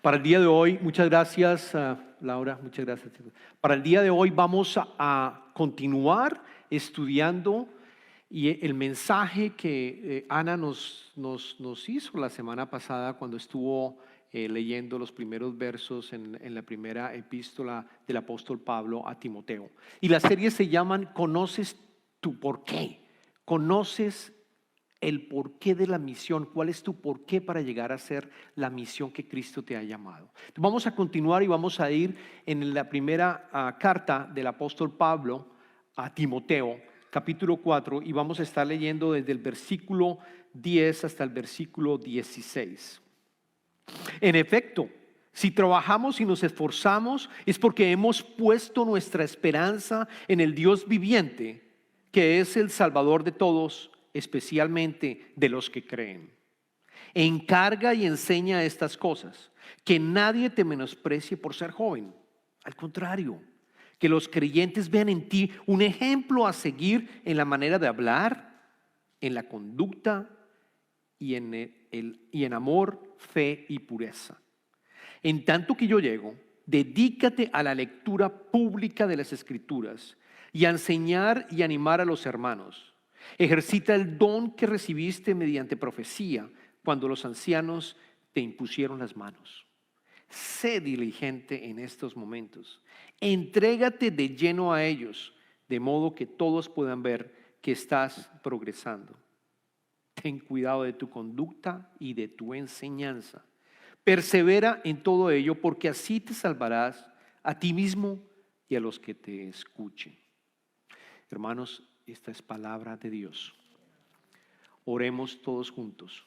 Para el día de hoy, muchas gracias, Laura, muchas gracias. Para el día de hoy vamos a continuar estudiando y el mensaje que Ana nos hizo la semana pasada cuando estuvo leyendo los primeros versos en la primera epístola del apóstol Pablo a Timoteo. Y la serie se llama ¿Conoces tu porqué? ¿Conoces el porqué de la misión? ¿Cuál es tu porqué para llegar a ser la misión que Cristo te ha llamado? Entonces vamos a continuar y vamos a ir en la primera carta del apóstol Pablo a Timoteo, capítulo 4, y vamos a estar leyendo desde el versículo 10 hasta el versículo 16. En efecto, si trabajamos y nos esforzamos es porque hemos puesto nuestra esperanza en el Dios viviente, que es el Salvador de todos, especialmente de los que creen. Encarga y enseña estas cosas, que nadie te menosprecie por ser joven. Al contrario, que los creyentes vean en ti un ejemplo a seguir en la manera de hablar, en la conducta y en amor, fe y pureza. En tanto que yo llego, dedícate a la lectura pública de las Escrituras y a enseñar y animar a los hermanos. Ejercita el don que recibiste mediante profecía cuando los ancianos te impusieron las manos. Sé diligente en estos momentos. Entrégate de lleno a ellos, de modo que todos puedan ver que estás progresando. Ten cuidado de tu conducta y de tu enseñanza. Persevera en todo ello, porque así te salvarás a ti mismo y a los que te escuchen. Hermanos, esta es palabra de Dios. Oremos todos juntos.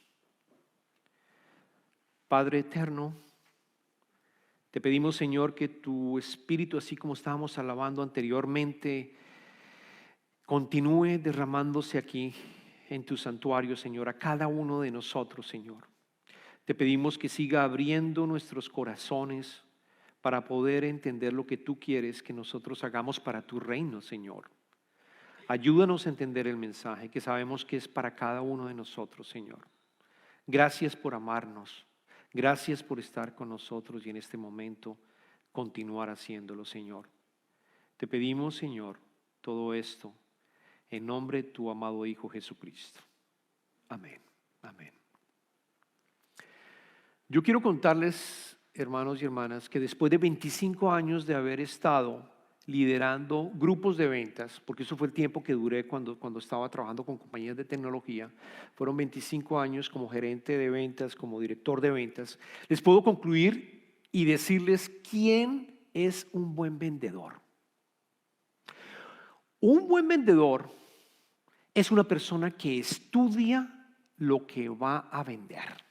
Padre eterno, te pedimos, Señor, que tu Espíritu, así como estábamos alabando anteriormente, continúe derramándose aquí en tu santuario, Señor, a cada uno de nosotros, Señor. Te pedimos que siga abriendo nuestros corazones para poder entender lo que tú quieres que nosotros hagamos para tu reino, Señor. Ayúdanos a entender el mensaje que sabemos que es para cada uno de nosotros, Señor. Gracias por amarnos. Gracias por estar con nosotros y en este momento continuar haciéndolo, Señor. Te pedimos, Señor, todo esto en nombre de tu amado Hijo Jesucristo. Amén. Amén. Yo quiero contarles, hermanos y hermanas, que después de 25 años de haber estado liderando grupos de ventas, porque eso fue el tiempo que duré cuando estaba trabajando con compañías de tecnología, fueron 25 años como gerente de ventas, como director de ventas, les puedo concluir y decirles quién es un buen vendedor. Un buen vendedor es una persona que estudia lo que va a vender.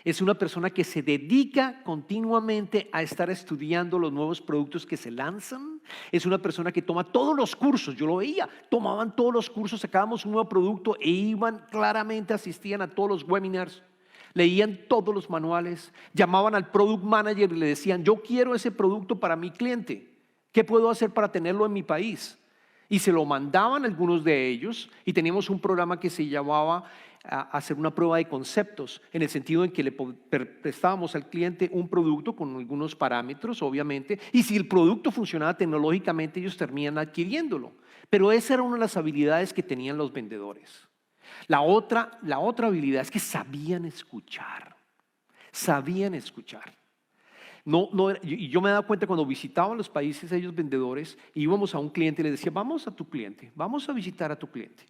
Es una persona que se dedica continuamente a estar estudiando los nuevos productos que se lanzan. Es una persona que toma todos los cursos. Yo lo veía, tomaban todos los cursos, sacábamos un nuevo producto e iban claramente, asistían a todos los webinars, leían todos los manuales, llamaban al product manager y le decían, yo quiero ese producto para mi cliente. ¿Qué puedo hacer para tenerlo en mi país? Y se lo mandaban algunos de ellos y teníamos un programa que se llamaba a hacer una prueba de conceptos, en el sentido en que le prestábamos al cliente un producto con algunos parámetros, obviamente, y si el producto funcionaba tecnológicamente, ellos terminan adquiriéndolo. Pero esa era una de las habilidades que tenían los vendedores. La otra habilidad es que sabían escuchar. Sabían escuchar. Y yo me he dado cuenta cuando visitaban los países ellos vendedores, íbamos a un cliente y le decía, vamos a tu cliente, vamos a visitar a tu cliente.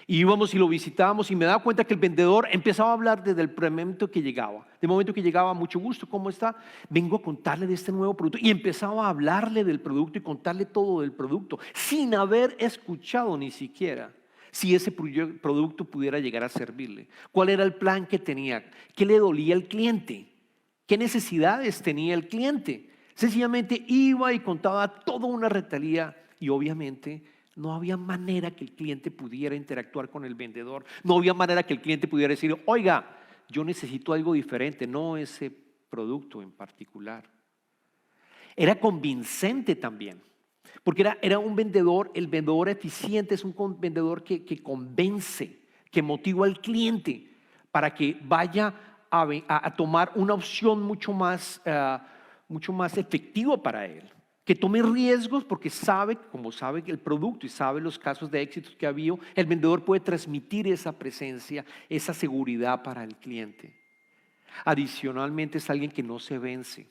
Y íbamos y lo visitábamos y me daba cuenta que el vendedor empezaba a hablar desde el momento que llegaba. De momento que llegaba, mucho gusto, ¿cómo está? Vengo a contarle de este nuevo producto. Y empezaba a hablarle del producto y contarle todo del producto, sin haber escuchado ni siquiera si ese producto pudiera llegar a servirle. ¿Cuál era el plan que tenía? ¿Qué le dolía al cliente? ¿Qué necesidades tenía el cliente? Sencillamente iba y contaba toda una retahíla y obviamente no había manera que el cliente pudiera interactuar con el vendedor. No había manera que el cliente pudiera decir, oiga, yo necesito algo diferente, no ese producto en particular. Era convincente también, porque era un vendedor, el vendedor eficiente es un vendedor que convence, que motiva al cliente para que vaya a tomar una opción mucho más efectiva para él. Que tome riesgos porque sabe, como sabe el producto y sabe los casos de éxitos que ha habido, el vendedor puede transmitir esa presencia, esa seguridad para el cliente. Adicionalmente es alguien que no se vence.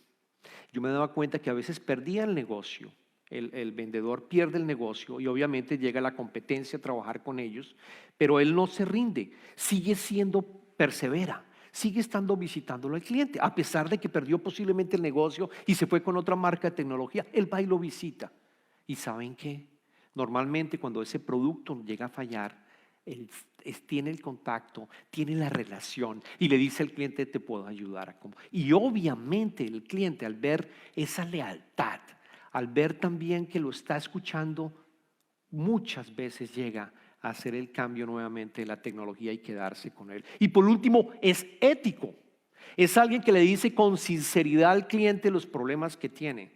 Yo me daba cuenta que a veces perdía el negocio. El vendedor pierde el negocio y obviamente llega la competencia a trabajar con ellos, pero él no se rinde, sigue siendo persevera, sigue estando visitándolo al cliente, a pesar de que perdió posiblemente el negocio y se fue con otra marca de tecnología, él va y lo visita. ¿Y saben qué? Normalmente cuando ese producto llega a fallar, él tiene el contacto, tiene la relación y le dice al cliente, te puedo ayudar. Y obviamente el cliente, al ver esa lealtad, al ver también que lo está escuchando, muchas veces llega a hacer el cambio nuevamente de la tecnología y quedarse con él. Y por último, es ético. Es alguien que le dice con sinceridad al cliente los problemas que tiene.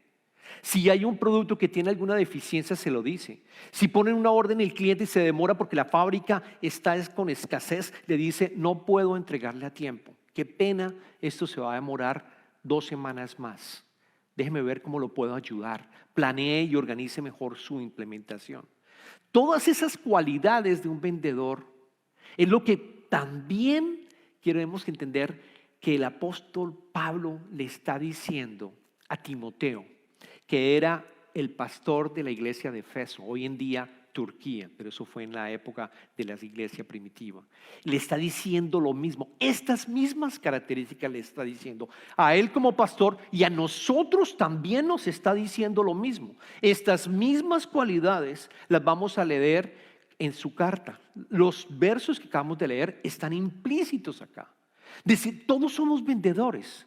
Si hay un producto que tiene alguna deficiencia, se lo dice. Si ponen una orden el cliente y se demora porque la fábrica está con escasez, le dice, no puedo entregarle a tiempo. Qué pena, esto se va a demorar 2 semanas más. Déjeme ver cómo lo puedo ayudar. Planee y organice mejor su implementación. Todas esas cualidades de un vendedor es lo que también queremos entender que el apóstol Pablo le está diciendo a Timoteo, que era el pastor de la iglesia de Efeso, hoy en día Turquía, pero eso fue en la época de la iglesia primitiva. Le está diciendo lo mismo, estas mismas características le está diciendo a él como pastor y a nosotros también nos está diciendo lo mismo. Estas mismas cualidades las vamos a leer en su carta. Los versos que acabamos de leer están implícitos acá. Decir, todos somos vendedores.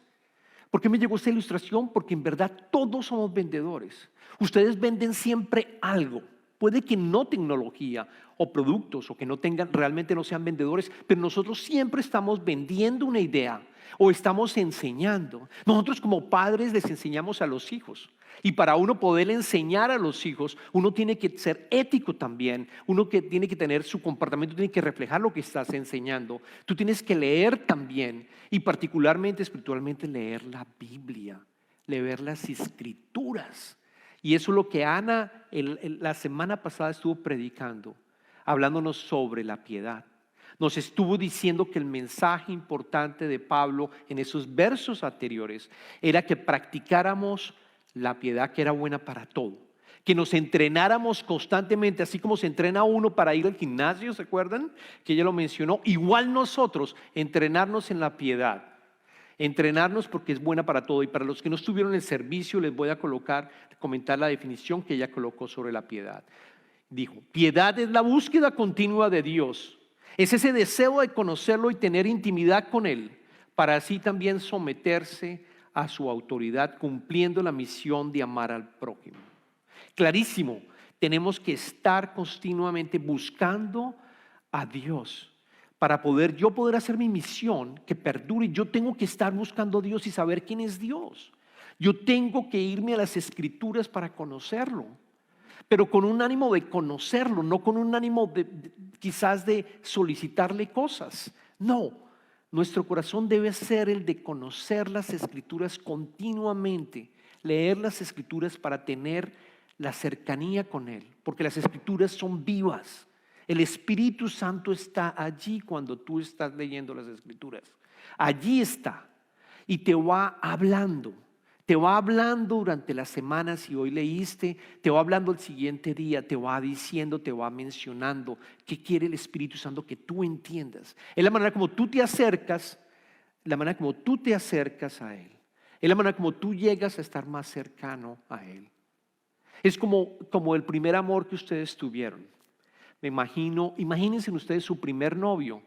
¿Por qué me llegó esta ilustración? Porque en verdad todos somos vendedores. Ustedes venden siempre algo. Puede que no tecnología o productos o que no tengan, realmente no sean vendedores, pero nosotros siempre estamos vendiendo una idea o estamos enseñando. Nosotros como padres les enseñamos a los hijos. Y para uno poder enseñar a los hijos, uno tiene que ser ético también. Uno que tiene que tener su comportamiento, tiene que reflejar lo que estás enseñando. Tú tienes que leer también y particularmente espiritualmente leer la Biblia, leer las escrituras. Y eso es lo que Ana la semana pasada estuvo predicando, hablándonos sobre la piedad. Nos estuvo diciendo que el mensaje importante de Pablo en esos versos anteriores era que practicáramos la piedad que era buena para todo. Que nos entrenáramos constantemente, así como se entrena uno para ir al gimnasio, ¿se acuerdan? Que ella lo mencionó. Igual nosotros, entrenarnos en la piedad. Entrenarnos porque es buena para todo. Y para los que no estuvieron en el servicio, les voy a comentar la definición que ella colocó sobre la piedad. Dijo, piedad es la búsqueda continua de Dios. Es ese deseo de conocerlo y tener intimidad con Él, para así también someterse a su autoridad, cumpliendo la misión de amar al prójimo. Clarísimo, tenemos que estar continuamente buscando a Dios. Para yo poder hacer mi misión que perdure, yo tengo que estar buscando a Dios y saber quién es Dios. Yo tengo que irme a las escrituras para conocerlo, pero con un ánimo de conocerlo, no con un ánimo quizás de solicitarle cosas. No, nuestro corazón debe ser el de conocer las escrituras continuamente, leer las escrituras para tener la cercanía con Él, porque las escrituras son vivas. El Espíritu Santo está allí cuando tú estás leyendo las escrituras. Allí está y te va hablando. Te va hablando durante las semanas, si hoy leíste, te va hablando el siguiente día, te va diciendo, te va mencionando qué quiere el Espíritu Santo que tú entiendas. Es la manera como tú te acercas, a Él. Es la manera como tú llegas a estar más cercano a Él. Es como el primer amor que ustedes tuvieron. Imagínense ustedes su primer novio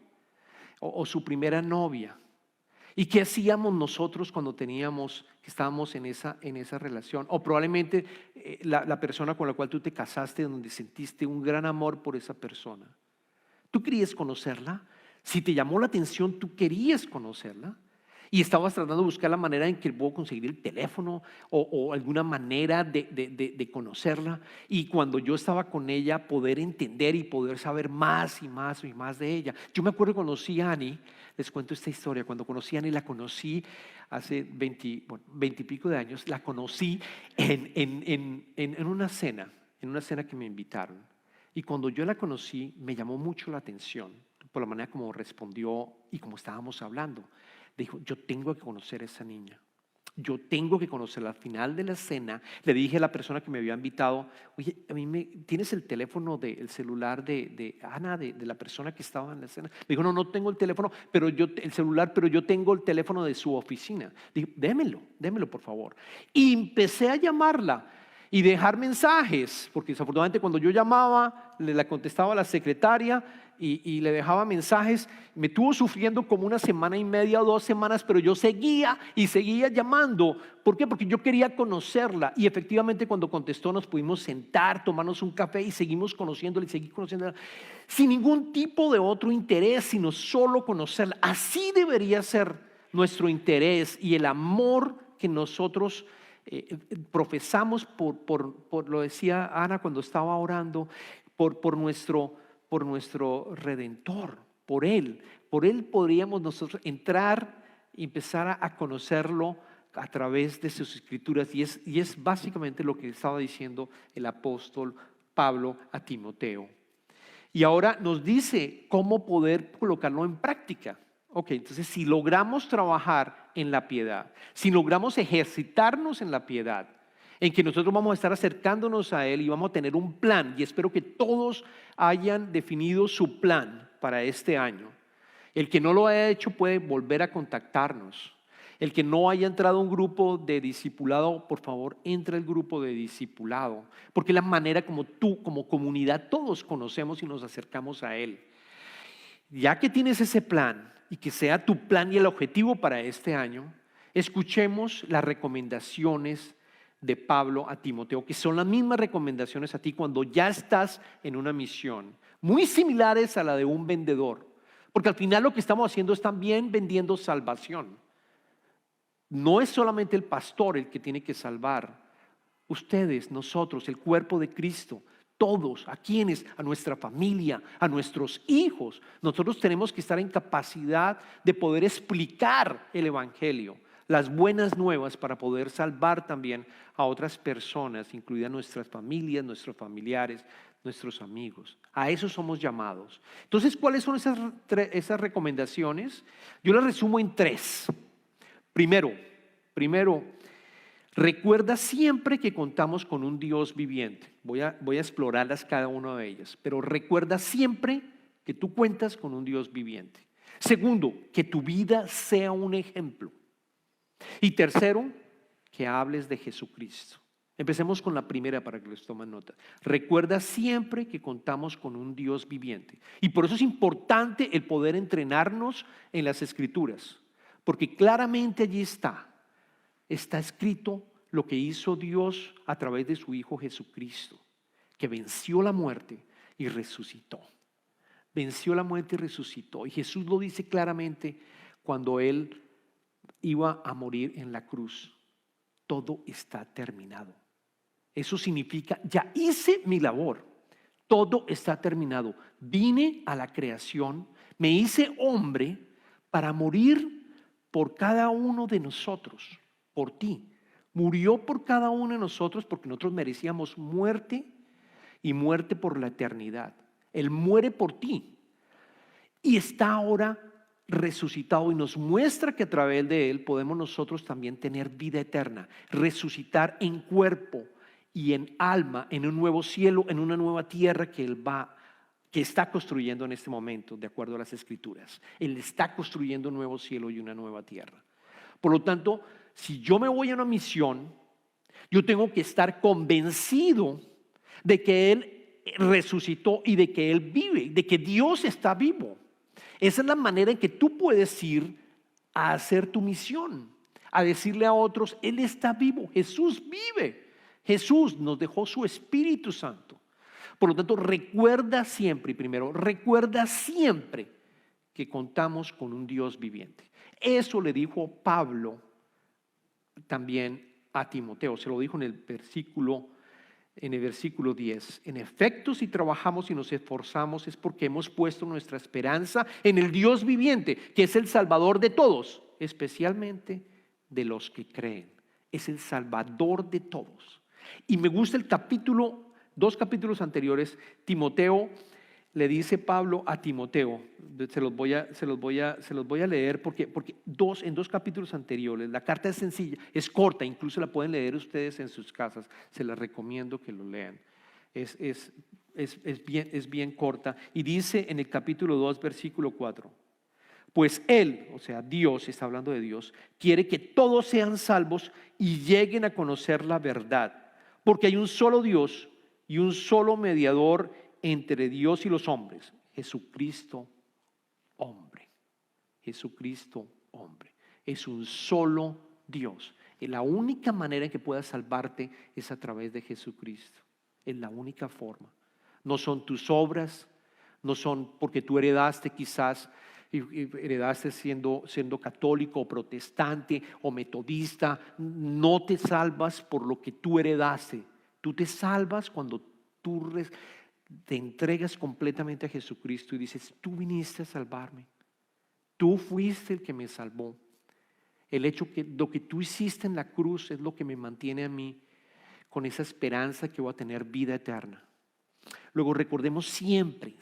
o su primera novia. ¿Y qué hacíamos nosotros cuando estábamos en esa relación? O probablemente la persona con la cual tú te casaste, donde sentiste un gran amor por esa persona. ¿Tú querías conocerla? Si te llamó la atención, tú querías conocerla. Y estabas tratando de buscar la manera en que puedo conseguir el teléfono o alguna manera de conocerla. Y cuando yo estaba con ella, poder entender y poder saber más y más y más de ella. Yo me acuerdo cuando conocí a Annie, les cuento esta historia. Cuando conocí a Annie, la conocí hace 20 y pico de años. La conocí en una cena que me invitaron. Y cuando yo la conocí, me llamó mucho la atención por la manera como respondió y como estábamos hablando. Dijo, yo tengo que conocer a esa niña. Yo tengo que conocerla. Al final de la cena, le dije a la persona que me había invitado, oye, ¿tienes el teléfono el celular de Ana, de la persona que estaba en la cena? Me dijo, no tengo el teléfono, el celular, pero yo tengo el teléfono de su oficina. Dije, démelo por favor. Y empecé a llamarla y dejar mensajes, porque desafortunadamente cuando yo llamaba, la contestaba la secretaria y le dejaba mensajes. Me tuvo sufriendo como una semana y media o 2 semanas, pero yo seguía llamando. ¿Por qué? Porque yo quería conocerla. Y efectivamente cuando contestó nos pudimos sentar, tomarnos un café y seguimos conociéndola y seguir conociéndola sin ningún tipo de otro interés, sino solo conocerla. Así debería ser nuestro interés y el amor que nosotros profesamos lo decía Ana cuando estaba orando, por nuestro Redentor, por Él podríamos nosotros entrar y empezar a conocerlo a través de sus escrituras, y es básicamente lo que estaba diciendo el apóstol Pablo a Timoteo. Y ahora nos dice cómo poder colocarlo en práctica. Ok, entonces si logramos trabajar en la piedad, si logramos ejercitarnos en la piedad, en que nosotros vamos a estar acercándonos a Él y vamos a tener un plan, y espero que todos hayan definido su plan para este año. El que no lo haya hecho puede volver a contactarnos. El que no haya entrado a un grupo de discipulado, por favor, entre al grupo de discipulado, porque es la manera como tú, como comunidad, todos conocemos y nos acercamos a Él. Ya que tienes ese plan y que sea tu plan y el objetivo para este año, escuchemos las recomendaciones de Pablo a Timoteo, que son las mismas recomendaciones a ti cuando ya estás en una misión, muy similares a la de un vendedor, porque al final lo que estamos haciendo es también vendiendo salvación. No es solamente el pastor el que tiene que salvar. Ustedes, nosotros, el cuerpo de Cristo, todos, ¿a quiénes? A nuestra familia, a nuestros hijos. Nosotros tenemos que estar en capacidad de poder explicar el evangelio, las buenas nuevas, para poder salvar también a otras personas, incluidas nuestras familias, nuestros familiares, nuestros amigos. A eso somos llamados. Entonces, ¿cuáles son esas recomendaciones? Yo las resumo en 3. Primero, recuerda siempre que contamos con un Dios viviente. Voy a explorarlas cada una de ellas, pero recuerda siempre que tú cuentas con un Dios viviente. Segundo, que tu vida sea un ejemplo. Y tercero, que hables de Jesucristo. Empecemos con la primera para que les tomen nota. Recuerda siempre que contamos con un Dios viviente. Y por eso es importante el poder entrenarnos en las Escrituras, porque claramente allí está escrito lo que hizo Dios a través de su Hijo Jesucristo, que venció la muerte y resucitó. Venció la muerte y resucitó. Y Jesús lo dice claramente cuando Él iba a morir en la cruz. Todo está terminado. Eso significa, ya hice mi labor. Todo está terminado. Vine a la creación, me hice hombre para morir por cada uno de nosotros, por ti. Murió por cada uno de nosotros porque nosotros merecíamos muerte, y muerte por la eternidad. Él muere por ti y está ahora resucitado, y nos muestra que a través de Él podemos nosotros también tener vida eterna, resucitar en cuerpo y en alma, en un nuevo cielo, en una nueva tierra que está construyendo en este momento, de acuerdo a las Escrituras. Él está construyendo un nuevo cielo y una nueva tierra. Por lo tanto, si yo me voy a una misión, yo tengo que estar convencido de que Él resucitó y de que Él vive, de que Dios está vivo. Esa es la manera en que tú puedes ir a hacer tu misión, a decirle a otros, Él está vivo, Jesús vive, Jesús nos dejó su Espíritu Santo. Por lo tanto, recuerda siempre que contamos con un Dios viviente. Eso le dijo Pablo también a Timoteo. Se lo dijo en el versículo 10. En efecto, si trabajamos y nos esforzamos es porque hemos puesto nuestra esperanza en el Dios viviente, que es el Salvador de todos, especialmente de los que creen. Es el Salvador de todos. Y me gusta el capítulo, 2 capítulos anteriores, Timoteo le dice Pablo a Timoteo, se los voy a leer porque en 2 capítulos anteriores, la carta es sencilla, es corta, incluso la pueden leer ustedes en sus casas, se las recomiendo que lo lean. Es bien corta y dice en el capítulo 2, versículo 4: pues Él, o sea Dios, está hablando de Dios, quiere que todos sean salvos y lleguen a conocer la verdad, porque hay un solo Dios y un solo mediador entre Dios y los hombres, Jesucristo hombre. Jesucristo hombre. Es un solo Dios. Y la única manera en que puedas salvarte es a través de Jesucristo. Es la única forma. No son tus obras, no son porque tú heredaste quizás, heredaste siendo católico o protestante o metodista. No te salvas por lo que tú heredaste. Tú te salvas cuando tú te entregas completamente a Jesucristo y dices: tú viniste a salvarme, tú fuiste el que me salvó. El hecho que lo que tú hiciste en la cruz es lo que me mantiene a mí con esa esperanza que voy a tener vida eterna. Luego recordemos siempre,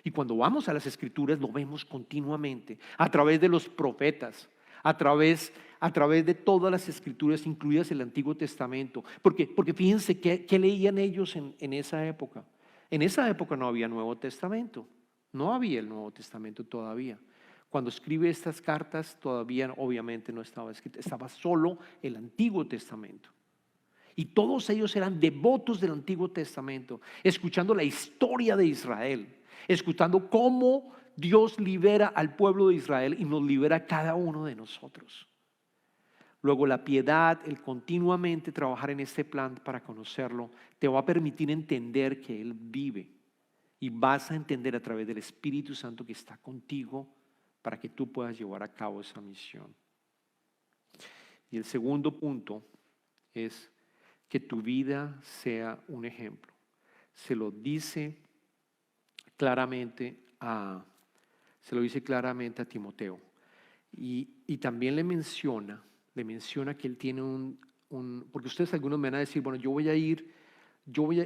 y cuando vamos a las Escrituras lo vemos continuamente, a través de los profetas, a través de todas las Escrituras, incluidas el Antiguo Testamento. Porque fíjense ¿qué leían ellos en esa época? En esa época no había Nuevo Testamento, no había el Nuevo Testamento todavía. Cuando escribe estas cartas todavía obviamente no estaba escrito, estaba solo el Antiguo Testamento. Y todos ellos eran devotos del Antiguo Testamento, escuchando la historia de Israel, escuchando cómo Dios libera al pueblo de Israel y nos libera a cada uno de nosotros. Luego la piedad, el continuamente trabajar en este plan para conocerlo, te va a permitir entender que Él vive. Y vas a entender a través del Espíritu Santo que está contigo para que tú puedas llevar a cabo esa misión. Y el segundo punto es que tu vida sea un ejemplo. Se lo dice claramente a Timoteo. Y también le menciona que él tiene porque ustedes algunos me van a decir: bueno,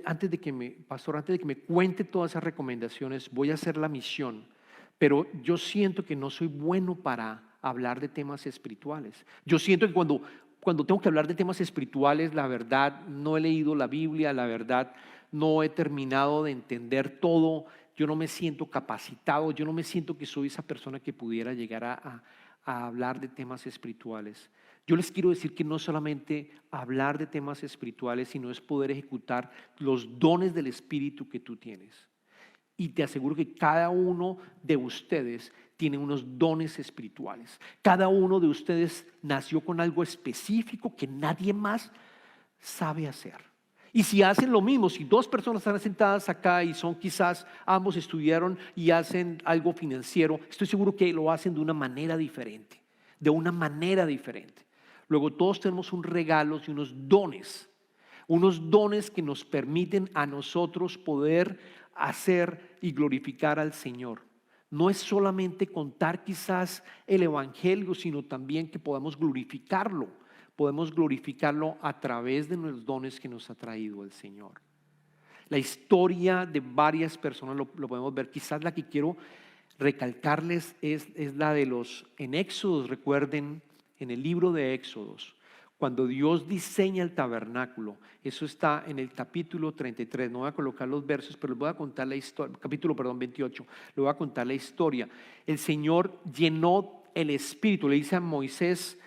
antes de que me cuente todas esas recomendaciones, voy a hacer la misión, pero yo siento que no soy bueno para hablar de temas espirituales. Yo siento que cuando tengo que hablar de temas espirituales, la verdad, no he leído la Biblia, la verdad, no he terminado de entender todo, yo no me siento capacitado, yo no me siento que soy esa persona que pudiera llegar a hablar de temas espirituales. Yo les quiero decir que no solamente hablar de temas espirituales, sino es poder ejecutar los dones del Espíritu que tú tienes. Y te aseguro que cada uno de ustedes tiene unos dones espirituales. Cada uno de ustedes nació con algo específico que nadie más sabe hacer. Y si hacen lo mismo, si 2 personas están sentadas acá y son quizás ambos estudiaron y hacen algo financiero, estoy seguro que lo hacen de una manera diferente. Luego todos tenemos un regalo y unos dones que nos permiten a nosotros poder hacer y glorificar al Señor. No es solamente contar quizás el evangelio, sino también que podamos glorificarlo a través de los dones que nos ha traído el Señor. La historia de varias personas lo podemos ver. Quizás la que quiero recalcarles es la de en Éxodos. Recuerden, en el libro de Éxodos, cuando Dios diseña el tabernáculo, eso está en el capítulo 33, no voy a colocar los versos, pero les voy a contar la historia, capítulo 28, les voy a contar la historia. El Señor llenó el Espíritu, le dice a Moisés,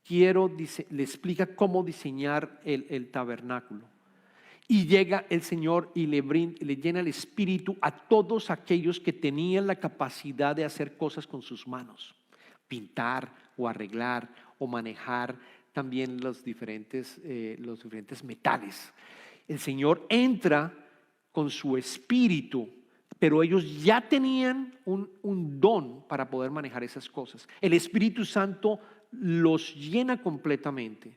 le explica cómo diseñar el tabernáculo. Y llega el Señor y le llena el Espíritu a todos aquellos que tenían la capacidad de hacer cosas con sus manos, pintar o arreglar o manejar también los diferentes metales. El Señor entra con su Espíritu pero ellos ya tenían un don para poder manejar esas cosas. El Espíritu Santo los llena completamente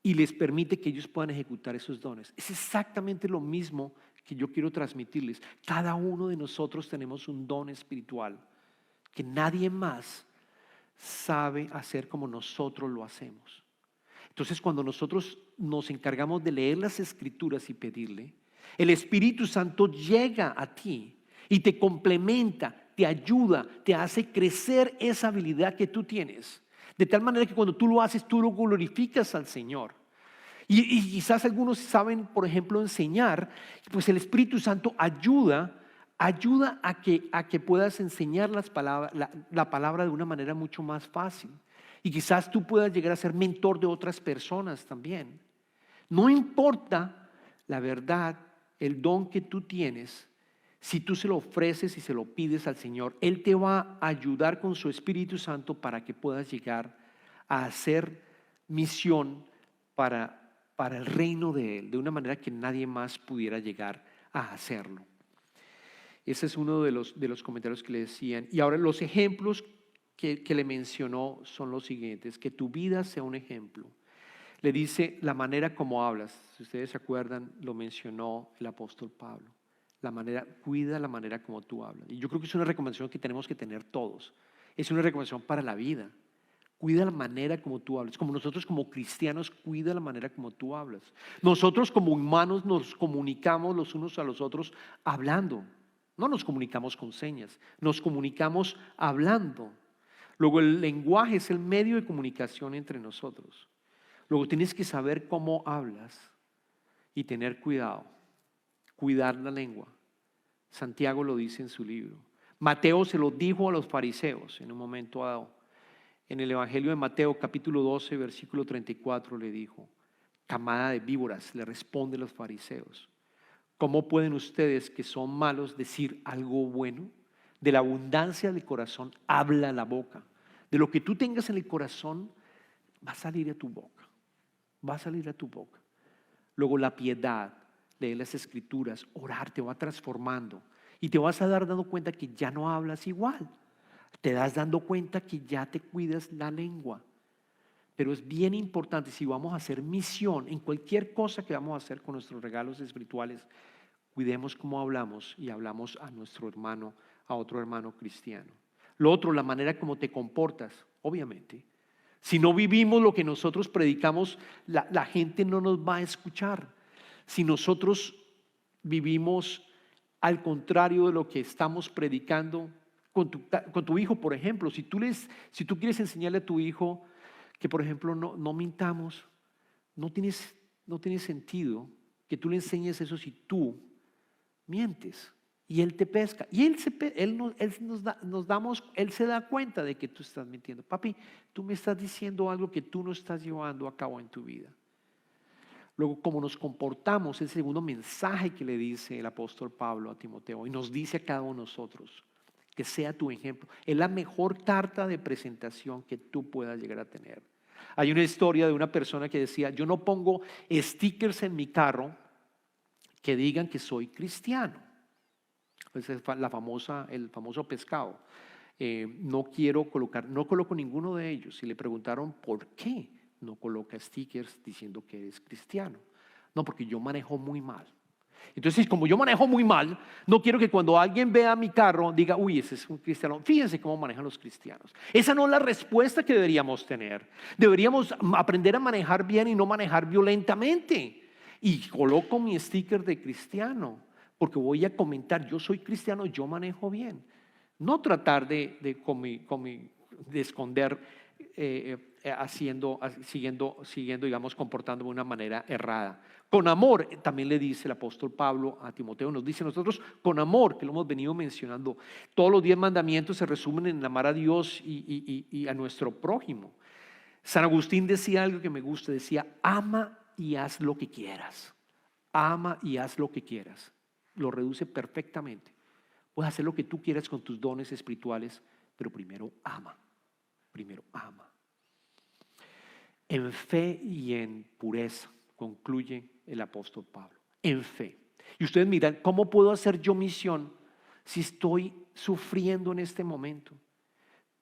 y les permite que ellos puedan ejecutar esos dones. Es exactamente lo mismo que yo quiero transmitirles. Cada uno de nosotros tenemos un don espiritual que nadie más sabe hacer como nosotros lo hacemos. Entonces, cuando nosotros nos encargamos de leer las Escrituras y pedirle, el Espíritu Santo llega a ti y te complementa, te ayuda, te hace crecer esa habilidad que tú tienes. De tal manera que cuando tú lo haces, tú lo glorificas al Señor. Y quizás algunos saben, por ejemplo, enseñar, pues el Espíritu Santo ayuda a que puedas enseñar la palabra de una manera mucho más fácil. Y quizás tú puedas llegar a ser mentor de otras personas también. No importa la verdad, el don que tú tienes, si tú se lo ofreces y se lo pides al Señor, Él te va a ayudar con su Espíritu Santo para que puedas llegar a hacer misión para el reino de Él, de una manera que nadie más pudiera llegar a hacerlo. Ese es uno de los comentarios que le decían. Y ahora los ejemplos que le mencionó son los siguientes: que tu vida sea un ejemplo. Le dice la manera como hablas. Si ustedes se acuerdan, lo mencionó el apóstol Pablo. Cuida la manera como tú hablas. Y yo creo que es una recomendación que tenemos que tener todos. Es una recomendación para la vida. Cuida la manera como tú hablas. Como nosotros como cristianos, cuida la manera como tú hablas. Nosotros como humanos nos comunicamos los unos a los otros hablando. No nos comunicamos con señas, nos comunicamos hablando. Luego el lenguaje es el medio de comunicación entre nosotros. Luego tienes que saber cómo hablas y tener cuidado. Cuidar la lengua. Santiago lo dice en su libro. Mateo se lo dijo a los fariseos en un momento dado. En el Evangelio de Mateo capítulo 12 versículo 34 le dijo: camada de víboras, le responde los fariseos, ¿cómo pueden ustedes que son malos decir algo bueno? De la abundancia del corazón habla la boca. De lo que tú tengas en el corazón va a salir a tu boca. Va a salir a tu boca. Luego la piedad, leer las Escrituras, orar, te va transformando y te vas a dar dando cuenta que ya no hablas igual. Te das dando cuenta que ya te cuidas la lengua. Pero es bien importante, si vamos a hacer misión en cualquier cosa que vamos a hacer con nuestros regalos espirituales, cuidemos cómo hablamos y hablamos a nuestro hermano, a otro hermano cristiano. Lo otro, la manera como te comportas, obviamente. Si no vivimos lo que nosotros predicamos, la gente no nos va a escuchar. Si nosotros vivimos al contrario de lo que estamos predicando con tu hijo, por ejemplo, si tú quieres enseñarle a tu hijo que, por ejemplo, no mintamos, no tiene sentido que tú le enseñes eso si tú mientes y él te pesca. Y él se da cuenta de que tú estás mintiendo. Papi, tú me estás diciendo algo que tú no estás llevando a cabo en tu vida. Luego, como nos comportamos, el segundo mensaje que le dice el apóstol Pablo a Timoteo y nos dice a cada uno de nosotros: que sea tu ejemplo. Es la mejor carta de presentación que tú puedas llegar a tener. Hay una historia de una persona que decía: yo no pongo stickers en mi carro que digan que soy cristiano. Esa es el famoso pescado. No coloco ninguno de ellos. Y le preguntaron: ¿por qué no coloca stickers diciendo que eres cristiano? No, porque yo manejo muy mal. Entonces, como yo manejo muy mal, no quiero que cuando alguien vea mi carro diga: uy, ese es un cristiano. Fíjense cómo manejan los cristianos. Esa no es la respuesta que deberíamos tener. Deberíamos aprender a manejar bien y no manejar violentamente. Y coloco mi sticker de cristiano porque voy a comentar: yo soy cristiano, yo manejo bien. No tratar de esconder siguiendo, digamos, comportándome de una manera errada. Con amor, también le dice el apóstol Pablo a Timoteo, nos dice: nosotros con amor, que lo hemos venido mencionando, todos los 10 mandamientos se resumen en amar a Dios y a nuestro prójimo. San Agustín decía algo que me gusta, decía: ama y haz lo que quieras. Ama y haz lo que quieras. Lo reduce perfectamente. Puedes hacer lo que tú quieras con tus dones espirituales, pero primero ama. Primero ama. En fe y en pureza, concluye el apóstol Pablo. En fe. Y ustedes miran: ¿cómo puedo hacer yo misión si estoy sufriendo en este momento,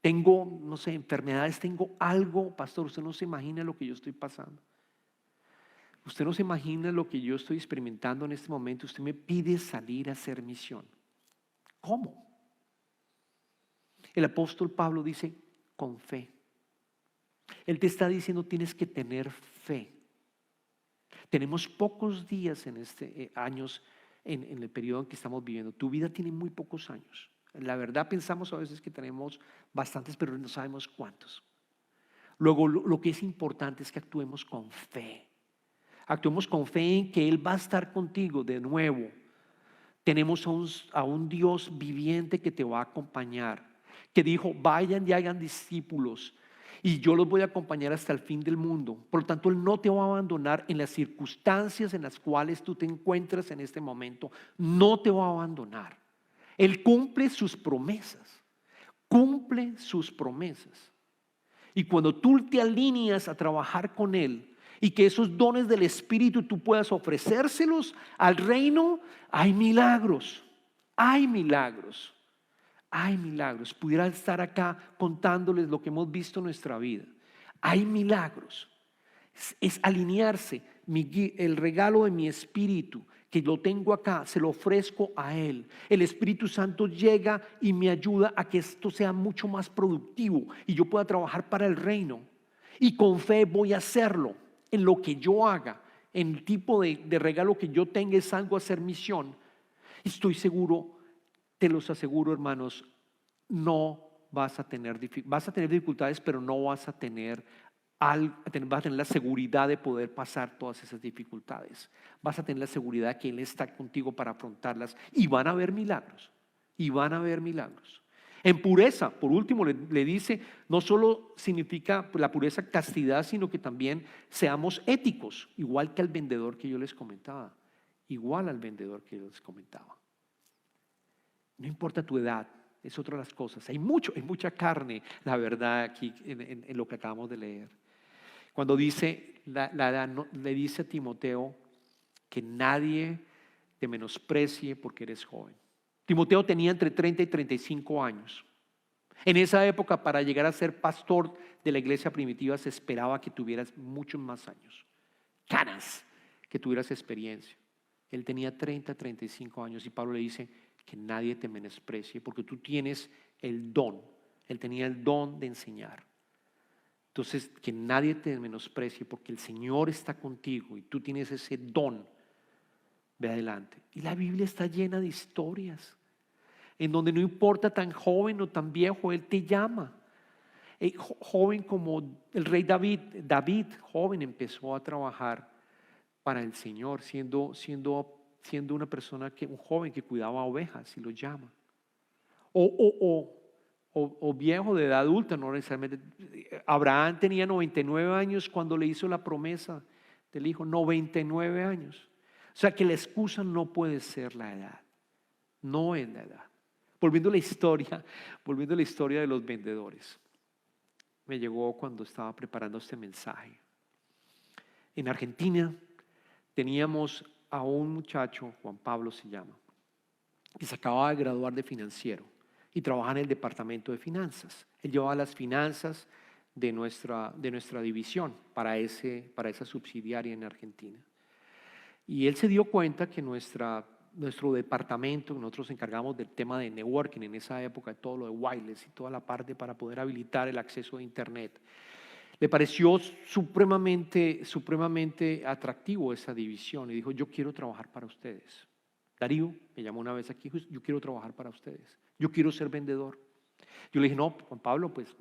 tengo, no sé, enfermedades, tengo algo, pastor, usted no se imagina lo que yo estoy pasando. Usted no se imagina lo que yo estoy experimentando en este momento. Usted me pide salir a hacer misión. ¿Cómo? El apóstol Pablo dice, con fe. Él te está diciendo, tienes que tener fe. Tenemos pocos días en años, en el periodo en que estamos viviendo. Tu vida tiene muy pocos años. La verdad pensamos a veces que tenemos bastantes, pero no sabemos cuántos. Luego, lo que es importante es que actuemos con fe. Actuemos con fe en que Él va a estar contigo de nuevo. Tenemos a un Dios viviente que te va a acompañar, que dijo, vayan y hagan discípulos y yo los voy a acompañar hasta el fin del mundo. Por lo tanto, Él no te va a abandonar en las circunstancias en las cuales tú te encuentras en este momento. No te va a abandonar. Él cumple sus promesas. Cumple sus promesas. Y cuando tú te alineas a trabajar con Él, y que esos dones del Espíritu tú puedas ofrecérselos al reino, hay milagros, hay milagros, hay milagros. Pudiera estar acá contándoles lo que hemos visto en nuestra vida. Hay milagros. Es alinearse, el regalo de mi espíritu, que lo tengo acá, se lo ofrezco a Él. El Espíritu Santo llega y me ayuda a que esto sea mucho más productivo y yo pueda trabajar para el reino. Y con fe voy a hacerlo. En lo que yo haga, en el tipo de regalo que yo tenga, es algo a hacer misión. Estoy seguro, te los aseguro, hermanos, no vas a tener dificultades, pero no vas a tener vas a tener la seguridad de poder pasar todas esas dificultades. Vas a tener la seguridad que Él está contigo para afrontarlas y van a haber milagros. Y van a haber milagros. En pureza, por último, le dice, no solo significa la pureza castidad, sino que también seamos éticos, igual que al vendedor que yo les comentaba. Igual al vendedor que yo les comentaba. No importa tu edad, es otra de las cosas. Hay mucha carne, la verdad, aquí en lo que acabamos de leer. Cuando dice, la edad, le dice a Timoteo que nadie te menosprecie porque eres joven. Timoteo tenía entre 30 y 35 años. En esa época, para llegar a ser pastor de la iglesia primitiva, se esperaba que tuvieras muchos más años, canas, que tuvieras experiencia. Él tenía 30, 35 años y Pablo le dice que nadie te menosprecie porque tú tienes el don. Él tenía el don de enseñar. Entonces, que nadie te menosprecie porque el Señor está contigo y tú tienes ese don. Ve adelante. Y la Biblia está llena de historias en donde no importa tan joven o tan viejo, Él te llama. Joven como el rey David, joven, empezó a trabajar para el Señor, siendo una persona, un joven que cuidaba ovejas y lo llama. O viejo de edad adulta, no necesariamente. Abraham tenía 99 años cuando le hizo la promesa del hijo, 99 años. O sea que la excusa no puede ser la edad, no es la edad. Volviendo a la historia de los vendedores. Me llegó cuando estaba preparando este mensaje. En Argentina teníamos a un muchacho, Juan Pablo se llama, que se acababa de graduar de financiero y trabaja en el departamento de finanzas. Él llevaba las finanzas de nuestra división para esa subsidiaria en Argentina. Y él se dio cuenta que nuestro departamento, nosotros nos encargamos del tema de networking en esa época, de todo lo de wireless y toda la parte para poder habilitar el acceso a internet. Le pareció supremamente atractivo esa división y dijo, yo quiero trabajar para ustedes. Darío me llamó una vez aquí, dijo, yo quiero trabajar para ustedes, yo quiero ser vendedor. Yo le dije, no, Juan Pablo, pues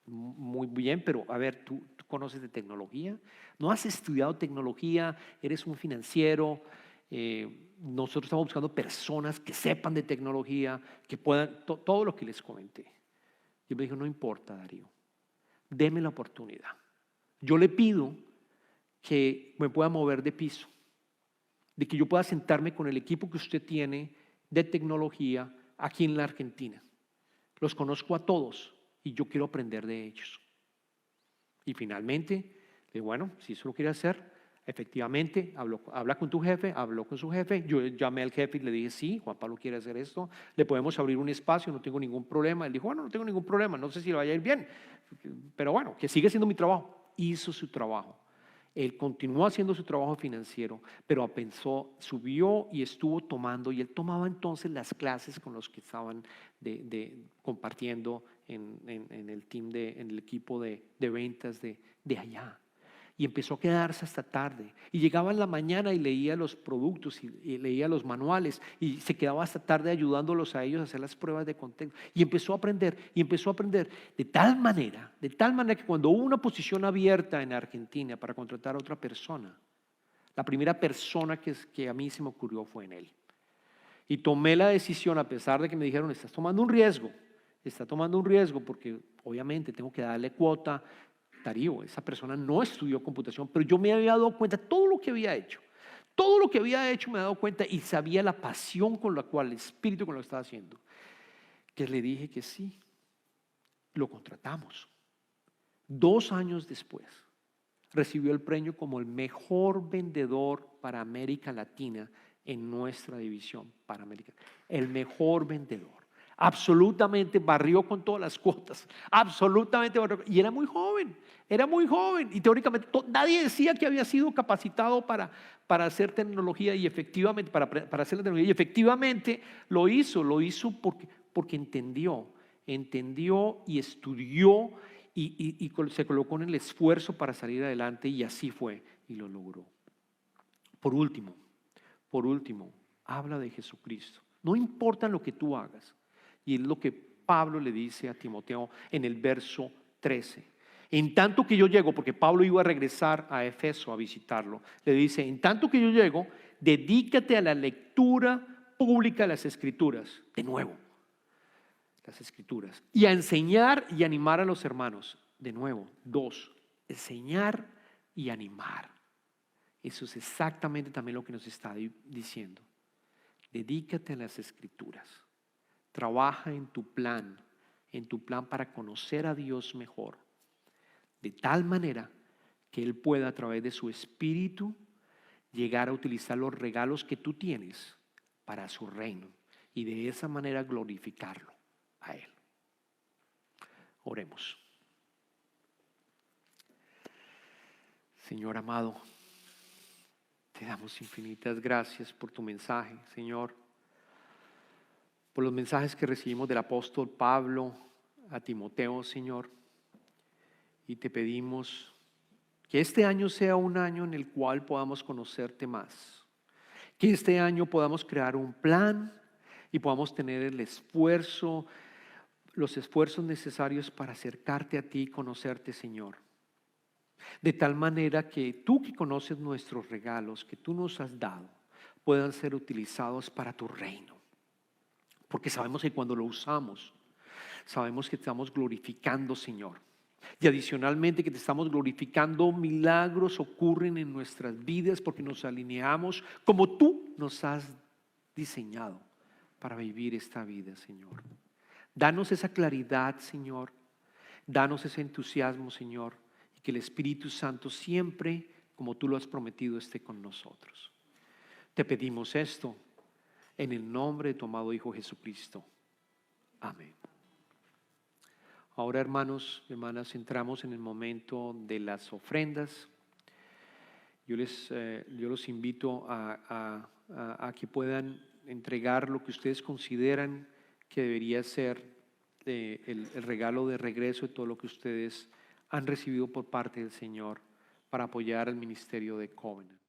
muy bien, pero a ver, ¿tú conoces de tecnología? ¿No has estudiado tecnología? ¿Eres un financiero? Nosotros estamos buscando personas que sepan de tecnología, que puedan, todo lo que les comenté. Y me dijo, no importa, Darío, deme la oportunidad. Yo le pido que me pueda mover de piso, de que yo pueda sentarme con el equipo que usted tiene de tecnología aquí en la Argentina. Los conozco a todos y yo quiero aprender de ellos. Y finalmente, bueno, si eso lo quiere hacer, Efectivamente, habla con tu jefe, habló con su jefe. Yo llamé al jefe y le dije, sí, Juan Pablo quiere hacer esto, le podemos abrir un espacio, no tengo ningún problema. Él dijo, bueno, no tengo ningún problema, no sé si le vaya a ir bien, pero bueno, que sigue siendo mi trabajo. Hizo su trabajo. Él continuó haciendo su trabajo financiero, pero pensó, subió y estuvo tomando, y él tomaba entonces las clases con los que estaban compartiendo en el team, en el equipo de ventas de allá. Y empezó a quedarse hasta tarde. Y llegaba en la mañana y leía los productos y leía los manuales y se quedaba hasta tarde ayudándolos a ellos a hacer las pruebas de contexto. Y empezó a aprender y empezó a aprender de tal manera que cuando hubo una posición abierta en Argentina para contratar a otra persona, la primera persona que a mí se me ocurrió fue en él. Y tomé la decisión, a pesar de que me dijeron, está tomando un riesgo porque obviamente tengo que darle cuota. Darío, esa persona no estudió computación, pero yo me había dado cuenta de todo lo que había hecho. Todo lo que había hecho me había dado cuenta y sabía la pasión con la cual, el espíritu con lo que estaba haciendo. Que le dije que sí, lo contratamos. 2 años después, recibió el premio como el mejor vendedor para América Latina en nuestra división para América. El mejor vendedor. Absolutamente barrió con todas las cuotas, absolutamente barrió. Y era muy joven y teóricamente nadie decía que había sido capacitado para hacer tecnología y efectivamente, para hacer la tecnología, y efectivamente lo hizo porque entendió y estudió y se colocó en el esfuerzo para salir adelante y así fue y lo logró. Por último, habla de Jesucristo. No importa lo que tú hagas. Y es lo que Pablo le dice a Timoteo en el verso 13. En tanto que yo llego, porque Pablo iba a regresar a Efeso a visitarlo, le dice, en tanto que yo llego, dedícate a la lectura pública de las Escrituras, de nuevo, las Escrituras, y a enseñar y animar a los hermanos, de nuevo, 2, enseñar y animar. Eso es exactamente también lo que nos está diciendo. Dedícate a las Escrituras. Trabaja en tu plan para conocer a Dios mejor, de tal manera que Él pueda a través de su Espíritu llegar a utilizar los regalos que tú tienes para su reino y de esa manera glorificarlo a Él. Oremos. Señor amado, te damos infinitas gracias por tu mensaje, Señor. Por los mensajes que recibimos del apóstol Pablo a Timoteo, Señor. Y te pedimos que este año sea un año en el cual podamos conocerte más. Que este año podamos crear un plan y podamos tener los esfuerzos necesarios para acercarte a ti y conocerte, Señor. De tal manera que tú que conoces nuestros regalos que tú nos has dado, puedan ser utilizados para tu reino. Porque sabemos que cuando lo usamos, sabemos que te estamos glorificando, Señor. Y adicionalmente que te estamos glorificando, milagros ocurren en nuestras vidas porque nos alineamos como tú nos has diseñado para vivir esta vida, Señor. Danos esa claridad, Señor. Danos ese entusiasmo, Señor. Y que el Espíritu Santo siempre, como tú lo has prometido, esté con nosotros. Te pedimos esto en el nombre de tu amado Hijo Jesucristo. Amén. Ahora, hermanos, hermanas, entramos en el momento de las ofrendas. Yo los invito a que puedan entregar lo que ustedes consideran que debería ser el regalo de regreso de todo lo que ustedes han recibido por parte del Señor para apoyar el ministerio de Covenant.